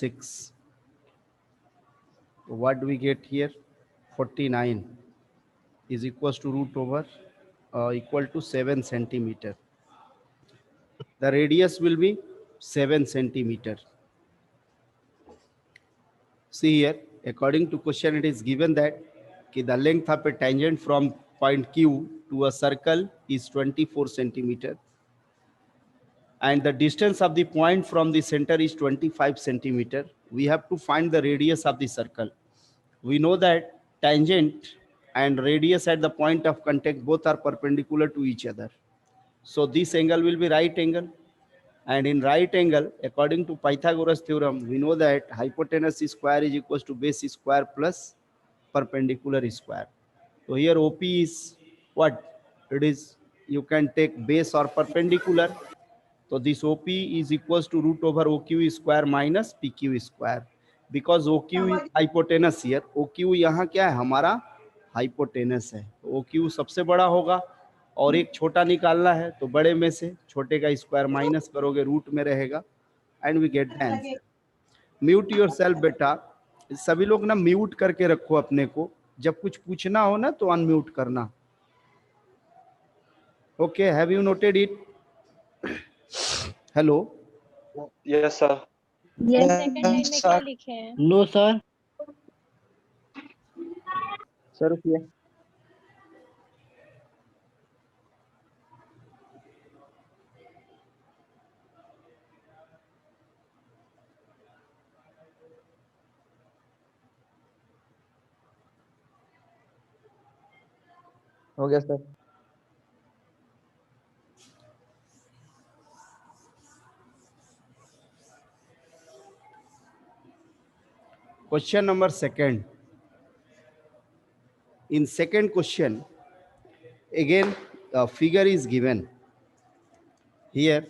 6. What do we get here? 49 is equals to root over equal to 7 centimeter. The radius will be 7 centimeter. See here, according to question, it is given that the length of a tangent from point Q to a circle is 24 centimeter, and the distance of the point from the center is 25 centimeter. We have to find the radius of the circle. We know that tangent and radius at the point of contact both are perpendicular to each other. So this angle will be right angle. And in right angle, according to Pythagoras theorem, we know that hypotenuse square is equals to base square plus perpendicular square. So here OP is what? It is, you can take base or perpendicular. So this OP is equals to root over OQ square minus PQ square. Because OQ is hypotenuse here. OQ यहाँ क्या है? हमारा hypotenuse है. OQ सबसे बड़ा होगा और एक छोटा निकालना है, तो बड़े में से छोटे का स्क्वायर माइनस करोगे, रूट में रहेगा, and we get the answer. Mute yourself बेटा. सभी लोग ना म्यूट करके रखो अपने को. जब कुछ पूछना हो ना तो अनम्यूट करना. Okay, have you noted it? Hello. Yes sir. ये सेकंड लाइन में क्या लिखे हैं? No sir. सर रुकिए. हो गया sir. Question number second. In second question, again a figure is given. Here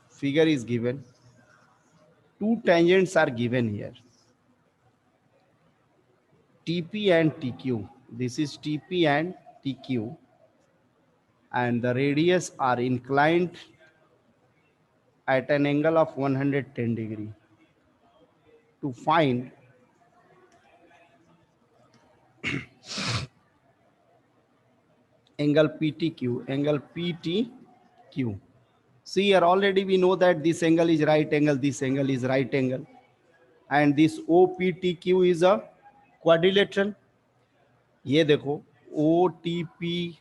figure is given. Two tangents are given here. TP and TQ. This is TP and TQ. And the radius are inclined at an angle of 110 degree. To find angle PTQ, angle PTQ. See here, already we know that this angle is right angle, this angle is right angle, and this OPTQ is a quadrilateral. ये देखो, OTP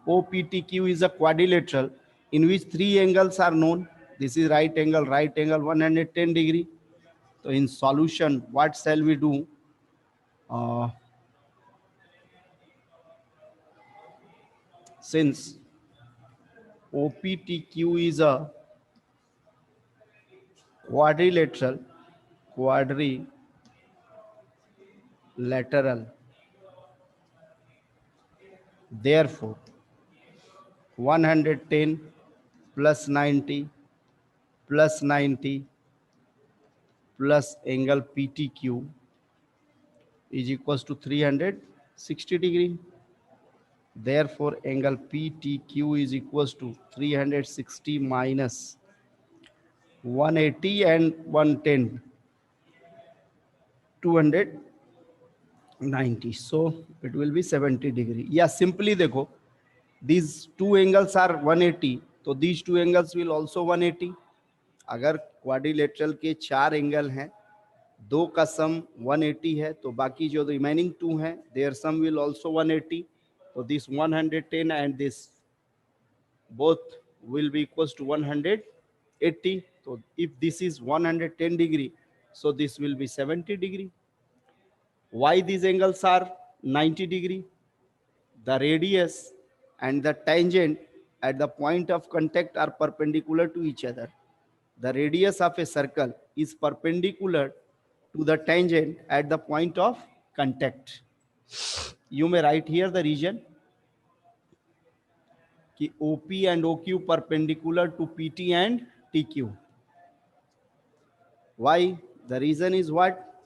OPTQ is a quadrilateral in which three angles are known. This is right angle 110 degree. So in solution, what shall we do? Since OPTQ is a quadrilateral, therefore 110 plus 90 plus 90 plus angle PTQ is equals to 360 degree. Therefore angle PTQ is equals to 360 minus 180 and 110, 290. So it will be 70 degree. Yeah, simply देखो, these two angles are 180, so these two angles will also 180. अगर quadrilateral के चार angle हैं, दो का सम 180 है, तो बाकी जो रिमेनिंग टू हैं, their sum will also 180. So this 110 and this both will be equals to 180. So if this is 110 degree, so this will be 70 degree. Why these angles are 90 degree? The radius and the tangent at the point of contact are perpendicular to each other. The radius of a circle is perpendicular to the tangent at the point of contact. You may write here the region कि OP and OQ perpendicular to PT and TQ. Why? The reason is what?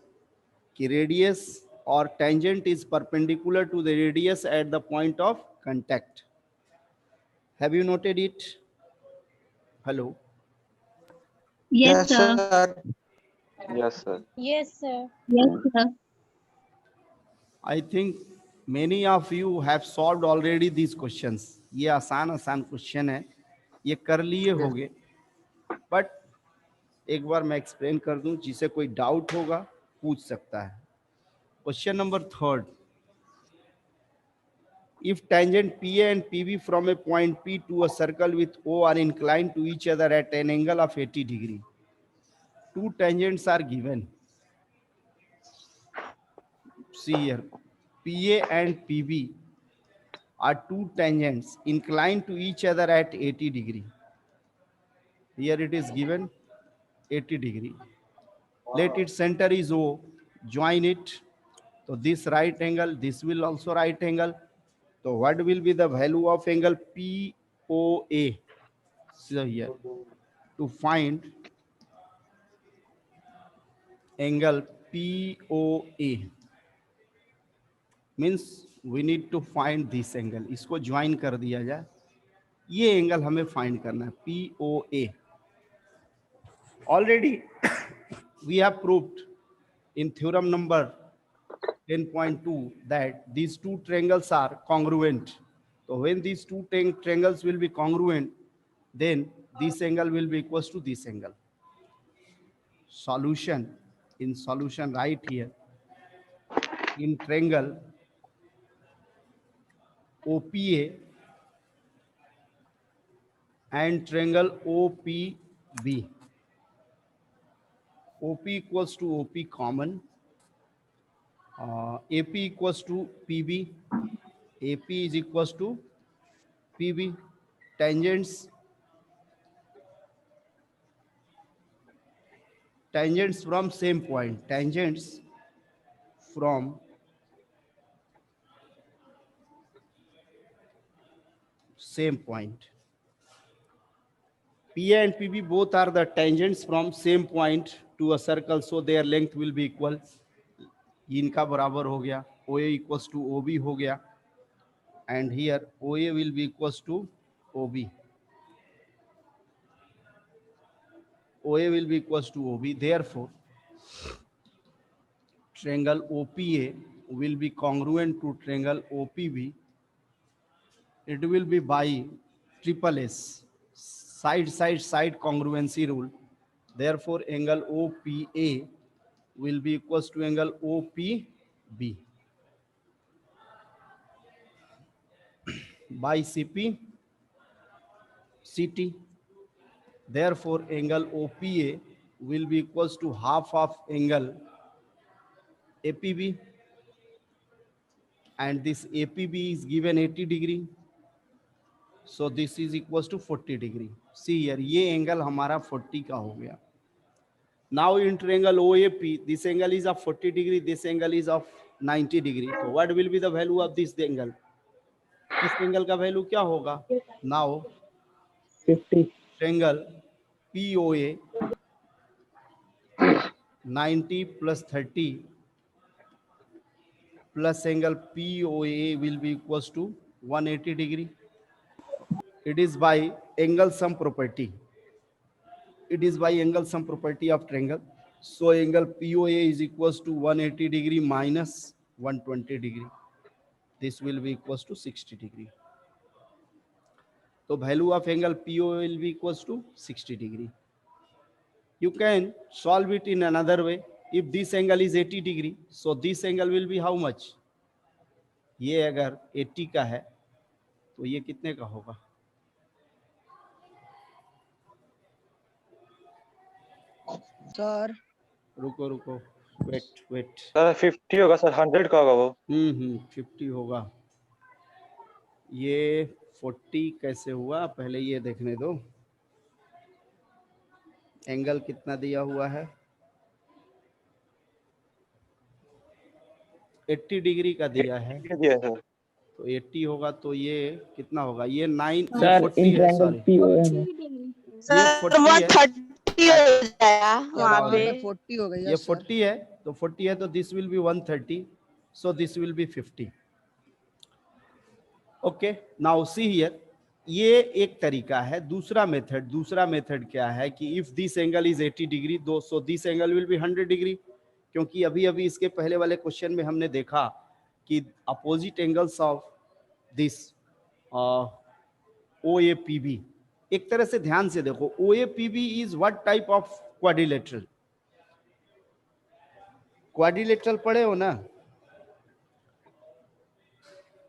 कि radius or tangent is perpendicular to the radius at the point of contact. Have you noted it? Hello. Yes, sir. Yes, sir. Yes, sir. Yes, sir. I think many of you have solved already these questions. ये आसान आसान question है, ये कर लिए होगे, but एक बार मैं एक्सप्लेन कर दूं, जिसे कोई डाउट होगा पूछ सकता है. Question number 3. If tangent PA and PB from a point P to a circle with O are inclined to each other at an angle of 80 degree, two tangents are given. See here, PA and PB are two tangents inclined to each other at 80 degree. Here it is given 80 degree. Let its center is O, join it. So this right angle, this will also right angle. So what will be the value of angle POA? So here, to find angle POA means we need to find this angle. इसको join कर दिया जाए, ये angle हमें find करना है, POA. Already we have proved in theorem number 10.2 that these two triangles are congruent. So when these two triangles will be congruent, then this angle will be equals to this angle. Solution, in solution right here, in triangle OPA and triangle OPB. OP equals to OP common, AP equals to PB, AP is equals to PB. Tangents from same point, tangents from same point. PA and PB both are the tangents from same point to a circle, so their length will be equal. इनका बराबर हो गया, OA equals to OB हो गया, and here OA will be equals to OB. OA will be equals to OB. Therefore, triangle OPA will be congruent to triangle OPB. It will be by triple S, side congruency rule. Therefore, angle OPA will be equals to angle OPB by CP CT. Therefore, angle OPA will be equals to half of angle APB, and this APB is given 80 degree. So this is equals to 40 degree. See here, ये angle हमारा 40 का हो गया. Now in triangle OAP, this angle is of 40 degree, this angle is of 90 degree. So what will be the value of this angle? इस angle का value क्या होगा? Now 50. triangle POA 90 plus 30 plus angle POA will be equals to 180 degree. It is by angle sum property. It is by angle sum property of triangle. So angle POA is equals to 180 degree minus 120 degree. This will be equals to 60 degree. So value of angle POA will be equals to 60 degree. You can solve it in another way. If this angle is 80 degree, so this angle will be how much? ये अगर 80 का है, तो ये कितने का होगा? Sir रुको वेट सर 50 होगा सर, 100 का होगा वो. 50 होगा. ये 40 कैसे हुआ, पहले ये देखने दो. एंगल कितना दिया हुआ है? 80 डिग्री का दिया है, ये दिया है सर. तो 80 होगा, तो ये कितना होगा? ये 9 सर 40 इन है, ट्रायंगल सॉरी POA में ये 40 है, 30 हो जाएगा वहाँ वहाँ पे। पे 40 हो गई ये 40 है, तो 40 है, तो this will be 130, so this will be 50. Okay, now see here, ये एक तरीका है। दूसरा मेथड क्या है कि if this angle is 80 degree दो so this angle will be 100 degree, क्योंकि अभी अभी इसके पहले वाले क्वेश्चन में हमने देखा कि opposite angles of this O A P B, एक तरह से ध्यान से देखो, O A P B is what type of quadrilateral? Quadrilateral पढ़े हो ना?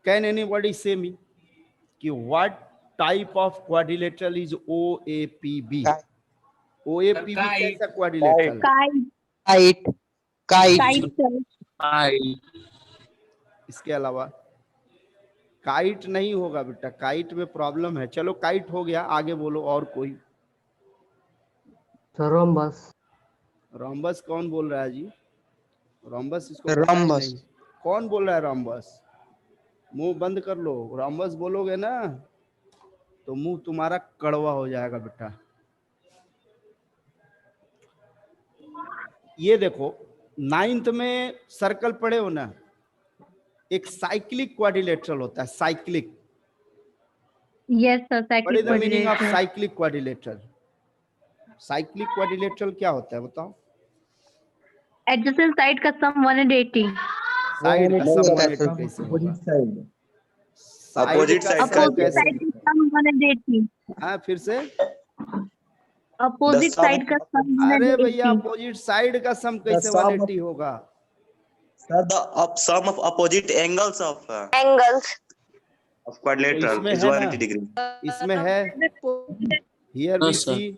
कैन एनीबॉडी से मी कि what type of quadrilateral is OAPB? OAPB कैसा quadrilateral? Kite kite kite kite sir. इसके अलावा काइट नहीं होगा बेटा, काइट में प्रॉब्लम है। चलो काइट हो गया, आगे बोलो और कोई। रोम्बस। रोम्बस कौन बोल रहा है जी? रोम्बस इसको पता ही रोम्बस नहीं। कौन बोल रहा है रोम्बस? मुंह बंद कर लो, रोम्बस बोलोगे ना तो मुंह तुम्हारा कड़वा हो जाएगा बेटा। ये देखो, 9th में सर्कल पढ़े हो ना, एक साइक्लिक क्वाड्रिलेटरल होता है, cyclic. Yes sir, what is cyclic the meaning of quadrilateral. Cyclic quadrilateral? Cyclic quadrilateral क्या होता है बताओ? एडजेसेंट साइड का सम 180। साइड का सम होता है 180 कैसे होगा? Opposite साइड side का का सम अपोजिट कैसे? साइड का सम 180। हाँ फिर से। अपोजिट sum साइड का सम अरे भैया 180। अपोजिट साइड का सम कैसे sum of- 180 होगा? sum of opposite angles of Angles. quadrilateral इसमें is है 180 ना? degree. इसमें है, हियर हाँ, वी सर। सी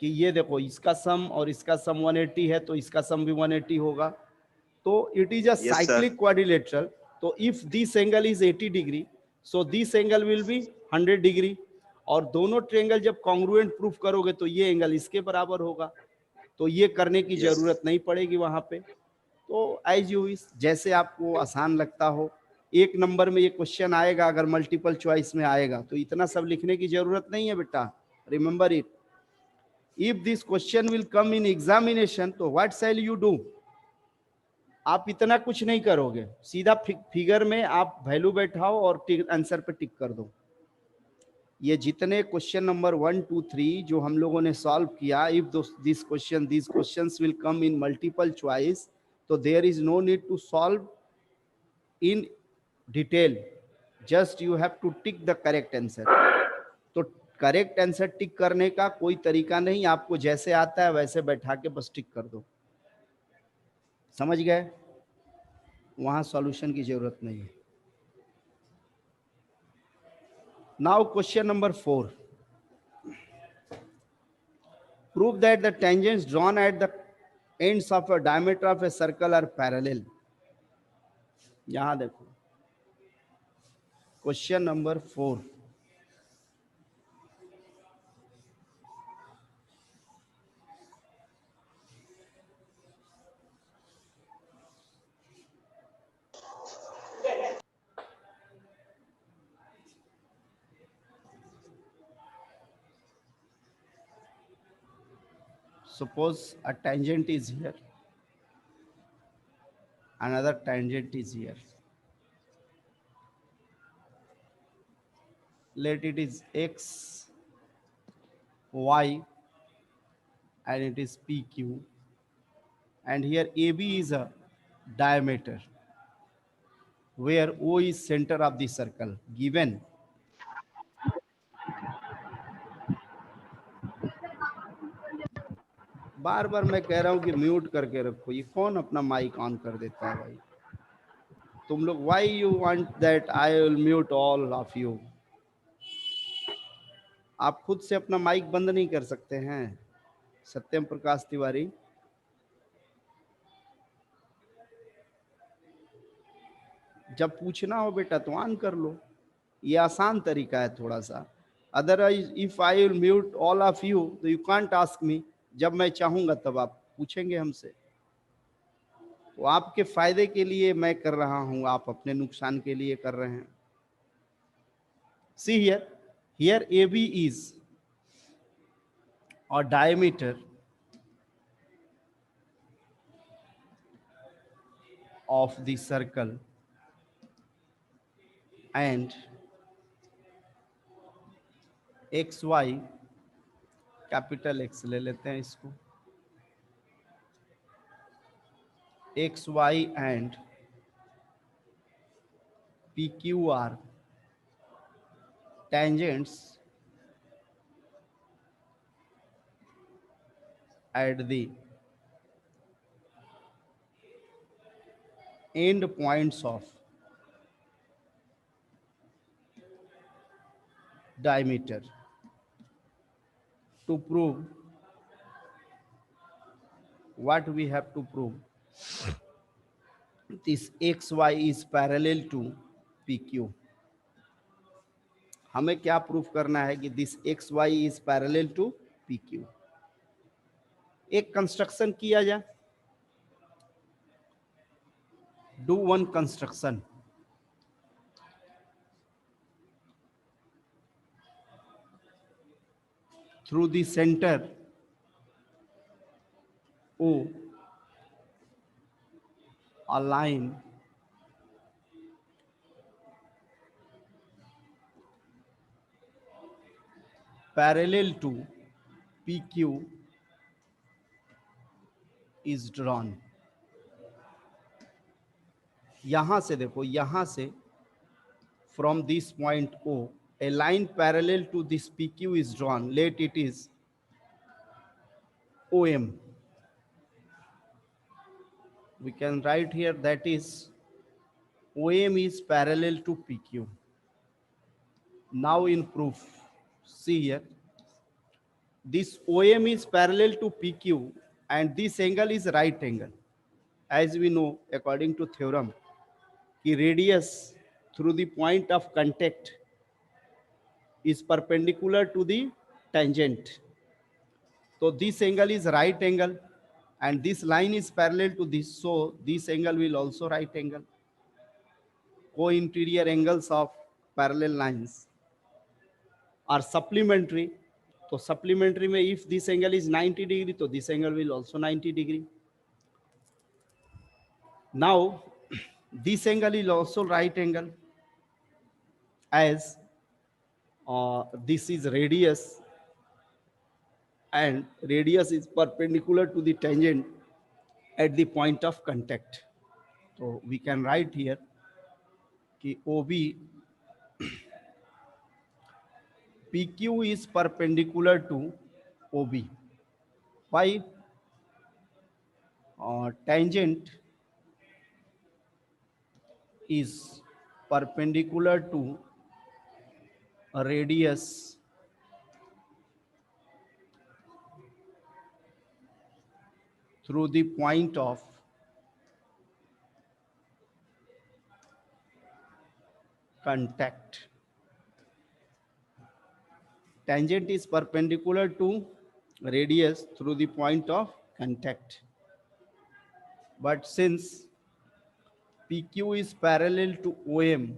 कि ये देखो, इसका सम और इसका सम 180 है तो इसका सम भी 180 होगा। तो it is a Yes, sir. Cyclic quadrilateral. तो if this angle is 80 degree so this angle will be 100 degree, और दोनों ट्रायंगल जब कॉन्ग्रुएंट प्रूफ करोगे तो ये एंगल इसके बराबर होगा। तो ये करने की Yes. जरूरत नहीं पड़ेगी वहां पे। तो एज यू विश, जैसे आपको आसान लगता हो। एक नंबर में ये क्वेश्चन आएगा, अगर मल्टीपल चॉइस में आएगा तो इतना सब लिखने की जरूरत नहीं है बेटा। Remember it, if this question will come in examination तो व्हाट शैल यू डू? आप इतना कुछ नहीं करोगे, सीधा फिगर में आप वैल्यू बैठाओ और आंसर पे टिक कर दो। ये जितने क्वेश्चन नंबर 1 2 3 जो हम लोगों ने सॉल्व किया, if this questions will come in multiple choice तो there is no need to solve in detail, just you have to tick the correct answer. तो करेक्ट आंसर टिक करने का कोई तरीका नहीं, आपको जैसे आता है वैसे बैठा के बस टिक कर दो। समझ गए? वहां सॉल्यूशन की जरूरत नहीं है। Now question number 4, prove that the tangents drawn at the ends of a diameter of a circle are parallel। यहां देखो question number 4, suppose a tangent is here, another tangent is here, let it is x y and it is PQ, and here AB is a diameter where O is center of the circle given। बार बार मैं कह रहा हूं कि mute करके रखो, ये कौन अपना माइक ऑन कर देता है भाई? तुम लोग why you want that I will mute all of you? आप खुद से अपना माइक बंद नहीं कर सकते हैं? सत्यम प्रकाश तिवारी, जब पूछना हो बेटा तो ऑन कर लो, ये आसान तरीका है थोड़ा सा। Otherwise if I will mute all of you तो यू कांट आस्क मी, जब मैं चाहूंगा तब आप पूछेंगे हमसे। तो आपके फायदे के लिए मैं कर रहा हूं, आप अपने नुकसान के लिए कर रहे हैं। See here AB is a diameter of the circle and X Y, capital X ले लेते हैं इसको, X Y and P Q are tangents at the end points of diameter. To prove what we have to prove, this xy is parallel to pq. हमें क्या proof करना है कि this X Y is parallel to P Q. एक construction किया जाए, do one construction. Through the centre O, a line parallel to PQ is drawn. यहां से देखो, यहां से from this point O, a line parallel to this PQ is drawn. Let it is OM. We can write here that is OM is parallel to PQ. Now in proof, see here, this OM is parallel to PQ and this angle is right angle. As we know, according to theorem, the radius through the point of contact is perpendicular to the tangent. So this angle is right angle and this line is parallel to this. So this angle will also right angle. Co-interior angles of parallel lines are supplementary. So supplementary में if this angle is 90 degree, so this angle will also 90 degree. Now this angle is also right angle, as this is radius and radius is perpendicular to the tangent at the point of contact. So we can write here कि OB PQ is perpendicular to OB. Why? Tangent is perpendicular to a radius through the point of contact. Tangent is perpendicular to radius through the point of contact. But since PQ is parallel to OM,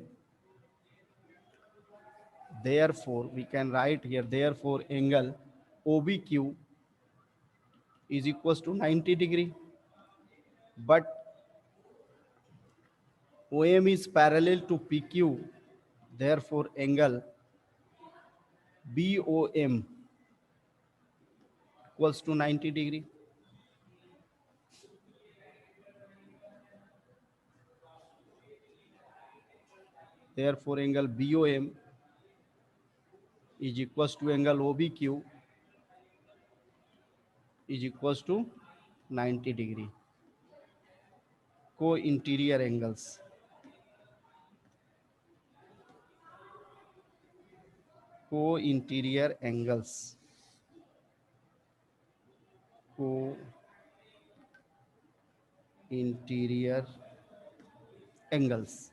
therefore we can write here, therefore angle OBQ is equals to 90 degree. But OM is parallel to PQ, therefore angle BOM equals to 90 degree. Therefore angle BOM is equals to angle OBQ is equals to 90 degree. Co-interior angles. Co-interior angles. Co-interior angles.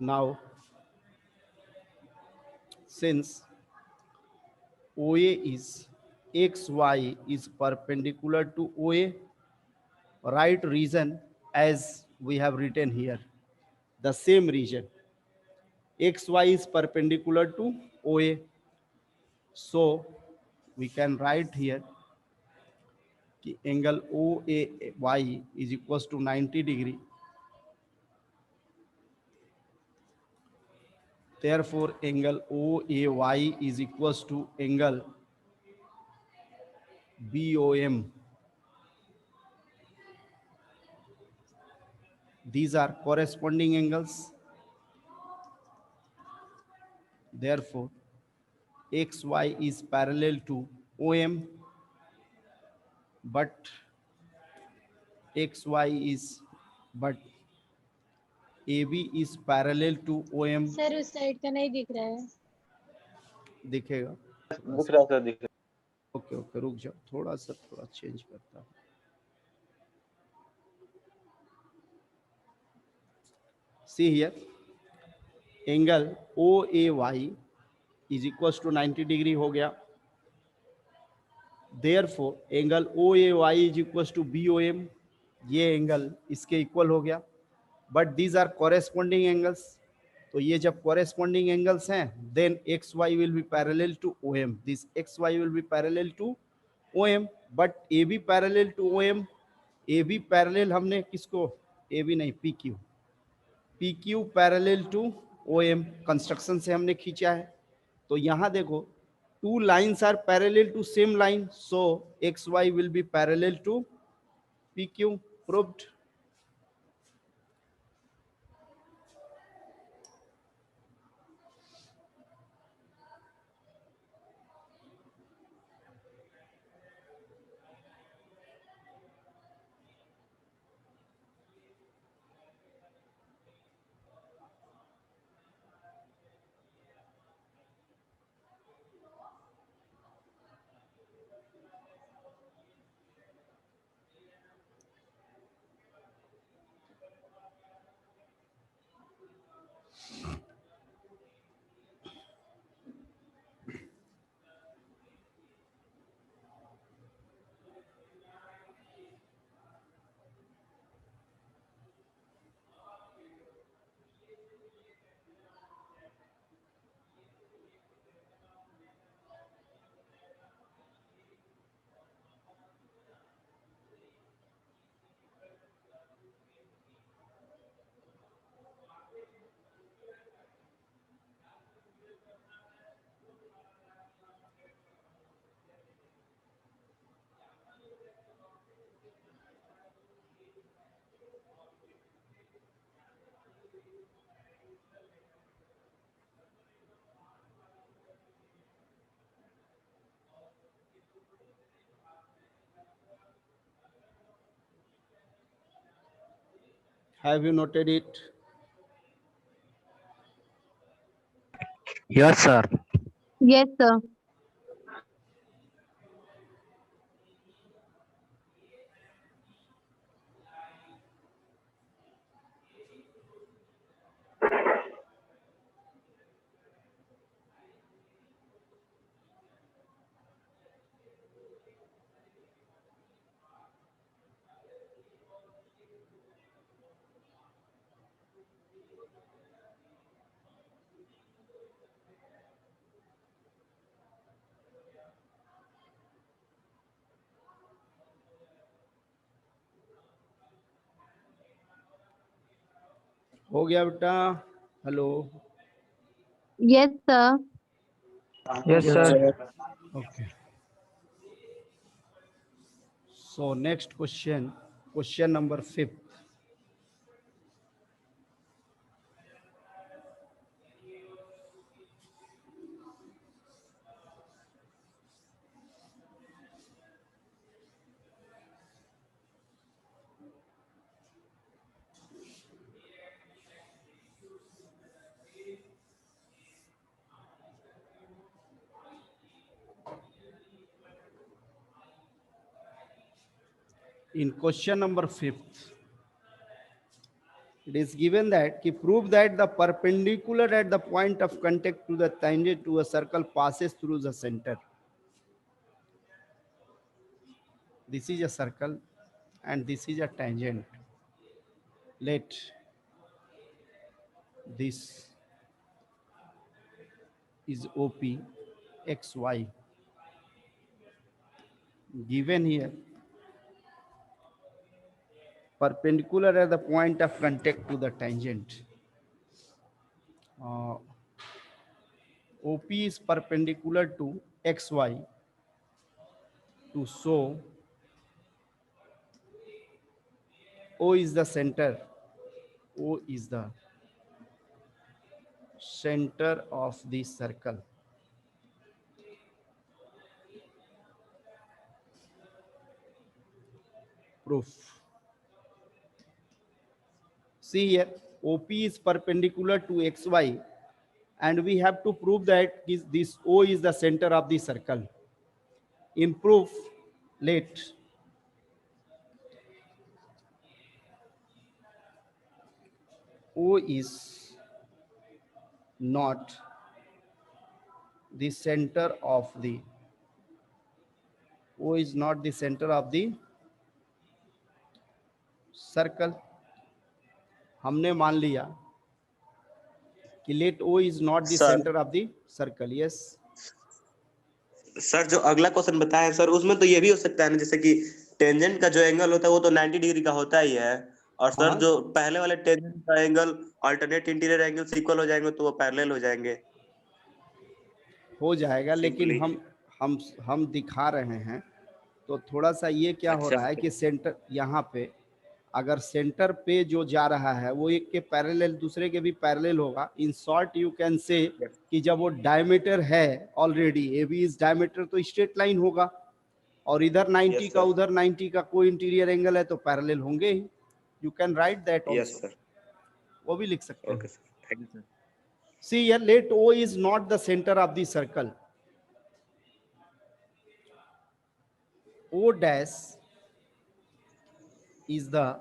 Now, since OA is XY is perpendicular to OA, right region as we have written here, the same region. XY is perpendicular to OA. So we can write here कि angle OAY is equals to 90 degree. Therefore, angle OAY is equals to angle BOM. These are corresponding angles. Therefore, XY is parallel to OM, but XY is, but AB is parallel to OM. Sir उस side का नहीं दिख रहा है. दिखेगा. दिख रहा sir, दिख रहा. ओके ओके, रुक जाओ, थोड़ा चेंज करता हूँ. See here, angle OAY is equals to 90 degree हो गया. Therefore, angle OAY is equals to BOM. ये एंगल इसके इक्वल हो गया. But these are corresponding angles. तो ये जब corresponding angles हैं, then XY will be parallel to OM. This XY will be parallel to OM. But AB parallel to OM. AB parallel हमने किसको? AB नहीं, PQ. PQ parallel to OM construction से हमने खींचा है. तो यहां देखो, two lines are parallel to same line, so XY will be parallel to PQ. Proved. Have you noted it? Yes, sir. Yes, sir. हो गया बेटा? Hello. Yes, sir. Yes, sir. Okay. So next question, question number 5. In question number 5, it is given that prove that the perpendicular at the point of contact to the tangent to a circle passes through the center. This is a circle and this is a tangent. Let this is OP XY given here, perpendicular at the point of contact to the tangent. OP is perpendicular to XY to show O is the center. O is the center of the circle. Proof. See here, OP is perpendicular to XY, and we have to prove that this O is the center of the circle. In proof, let O is not the center of the O is not the center of the circle. हमने मान लिया कि late O is not the Sir. center of the circle. Yes. Sir जो अगला question बताया sir उसमें तो ये भी हो सकता है ना, जैसे कि टेंजेंट का जो एंगल होता है वो तो 90 डिग्री का होता ही है, और सर हाँ। जो पहले वाले टेंजेंट का angle alternate interior angle equal हो जाएंगे तो वो पैरेलल हो जाएंगे. हो जाएगा, लेकिन Simply. हम दिखा रहे हैं तो थोड़ा सा ये क्या हो अच्छा. रहा है कि सेंटर यहाँ पे अगर सेंटर पे जो जा रहा है वो एक के पैरेलल दूसरे के भी पैरेलल होगा. In short you can say कि जब वो डायमीटर है already A B is diameter तो स्ट्रेट लाइन होगा, और इधर 90 Yes, का sir. उधर 90 का कोई इंटीरियर एंगल है तो पैरेलल होंगे ही. You can write that Yes, also. sir. वो भी लिख सकते हैं. Okay, sir. Thank you, sir. See here, let O is not the center of the circle. O dash is the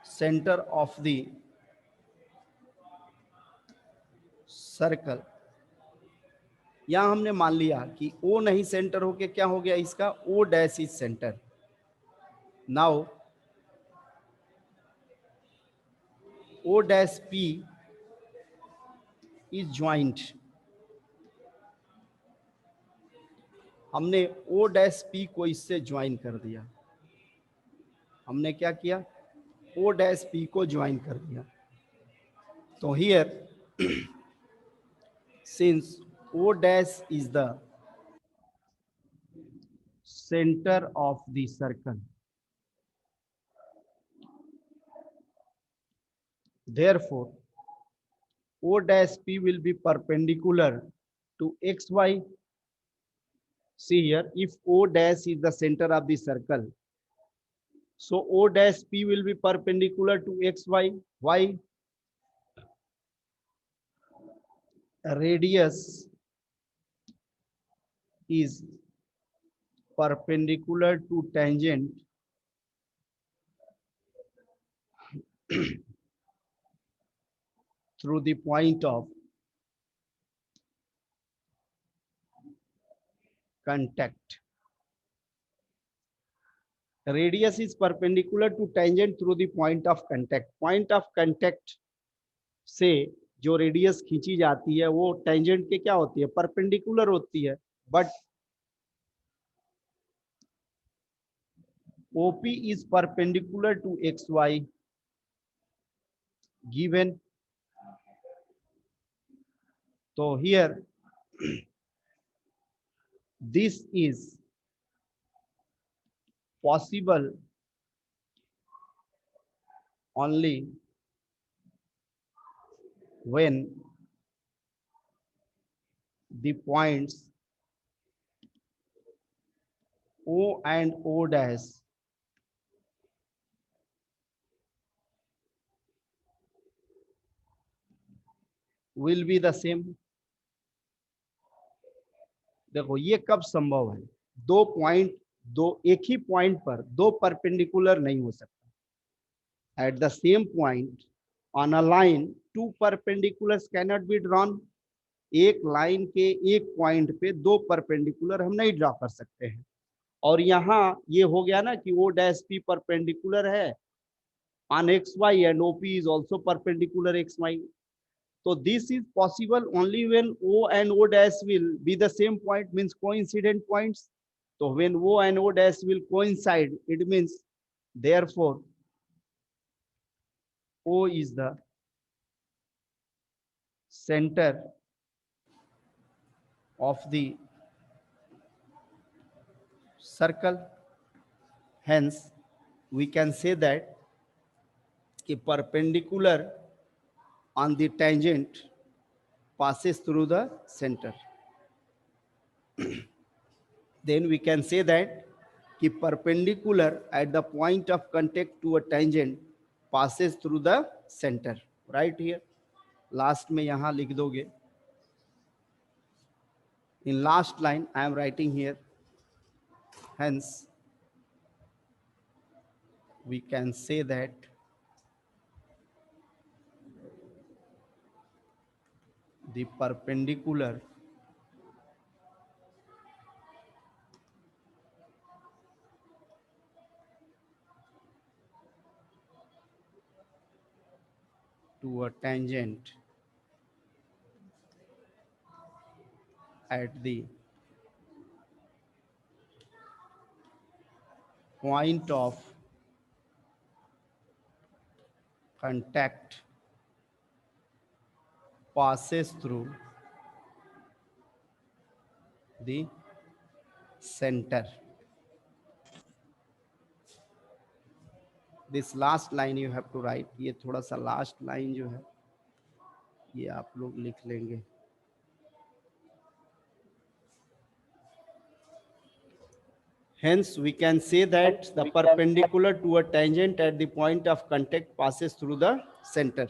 center of the circle. यहां हमने मान लिया कि O नहीं सेंटर होके क्या हो गया इसका, O dash is center. Now O dash P is joint. हमने O dash P को इससे ज्वाइन कर दिया. हमने क्या किया, O dash P को ज्वाइन कर दिया. तो here since O dash is the center of the circle, therefore O dash P will be perpendicular to XY. See here, if O dash is the center of the circle, so O dash P will be perpendicular to XY. Why? Radius is perpendicular to tangent through the point of contact. Radius is perpendicular to tangent through the point of contact. Point of contact से जो radius खींची जाती है वो tangent के क्या होती है, परपेंडिकुलर होती है. But OP is perpendicular to XY given. So here this is possible only when the points O and O dash will be the same. देखो ये कब संभव है, दो पॉइंट एक ही पॉइंट पर दो परपेंडिकुलर नहीं हो सकता. At the same point on a line two perpendiculars can not be drawn. एक लाइन के एक पॉइंट पे दो परपेंडिकुलर हम नहीं ड्रॉ कर सकते हैं. और यहाँ ये हो गया ना कि O dash P परपेंडिकुलर है on XY and OP is also perpendicular XY. So this is possible only when O and O dash will be the same point, means coincident points. So when O and O dash will coincide, it means therefore O is the center of the circle. Hence we can say that कि perpendicular on the tangent passes through the center. Then we can say that कि perpendicular at the point of contact to a tangent passes through the center. Right here, last में यहाँ लिख दोगे. In last line I am writing here. Hence we can say that the perpendicular to a tangent at the point of contact passes through the center. This last line you have to write. ये थोड़ा सा last line जो है ये आप लोग लिख लेंगे. Hence we can say that the perpendicular to a tangent at the point of contact passes through the center.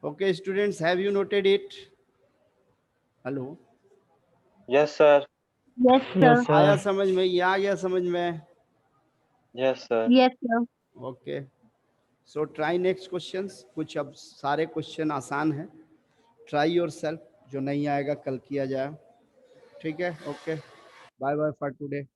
Okay, students, have you noted it? Hello. Yes, sir. Yes, sir. Yes, आया sir. समझ में? ये आ गया समझ में? Yes, sir. Yes, sir. Okay. So try next questions. कुछ अब सारे क्वेश्चन आसान हैं. Try yourself. जो नहीं आएगा कल किया जाए. ठीक है? Okay. Bye bye for today.